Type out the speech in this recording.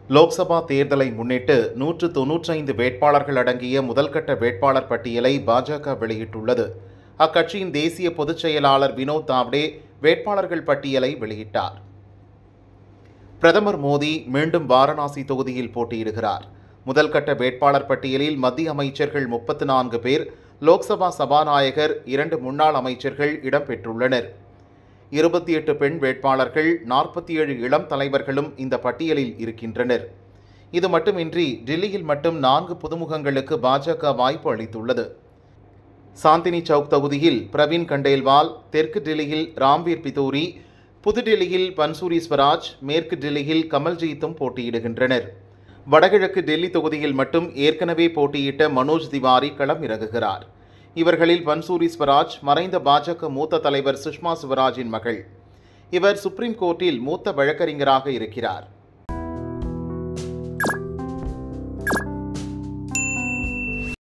லோக்சபா தேர்தலை முன்னிட்டு 195 வேட்பாளர்கள் அடங்கிய முதல்கட்ட வேட்பாளர் பட்டியலை பாஜக வெளியிட்டுள்ளது. அக்கட்சியின் தேசிய பொதுச் செயலாளர் வினோத் தாவ்டே வேட்பாளர்கள் பட்டியலை வெளியிட்டார். பிரதமர் மோடி மீண்டும் வாரணாசி தொகுதியில் போட்டியிடுகிறார். முதல்கட்ட வேட்பாளர் பட்டியலில் மத்திய அமைச்சர்கள் 34 பேர், லோக்சபா சபாநாயகர், 2 முன்னாள் அமைச்சர்கள் இடம்பெற்றுள்ளனர். 28 பெண் வேட்பாளர்கள், 47 இளம் தலைவர்களும் இந்த பட்டியலில் இருக்கின்றனர். இது மட்டுமின்றி டில்லியில் மட்டும் 4 புதுமுகங்களுக்கு பாஜக வாய்ப்பு அளித்துள்ளது. சாந்தினி சவுக் தொகுதியில் பிரவீன் கண்டேல்வால், தெற்கு டில்லியில் ராம்வீர் பிதூரி, புதுடில்லியில் பன்சூரி ஸ்வராஜ், மேற்கு டில்லியில் கமல்ஜீத்தும் போட்டியிடுகின்றனர். வடகிழக்கு டெல்லி தொகுதியில் மட்டும் ஏற்கனவே போட்டியிட்ட மனோஜ் திவாரி களம் இறங்குகிறார். இவர்களில் பன்சூரி ஸ்வராஜ் மறைந்த பாஜக மூத்த தலைவர் சுஷ்மா ஸ்வராஜின் மகள். இவர் சுப்ரீம் கோர்ட்டில் மூத்த வழக்கறிஞராக இருக்கிறார்.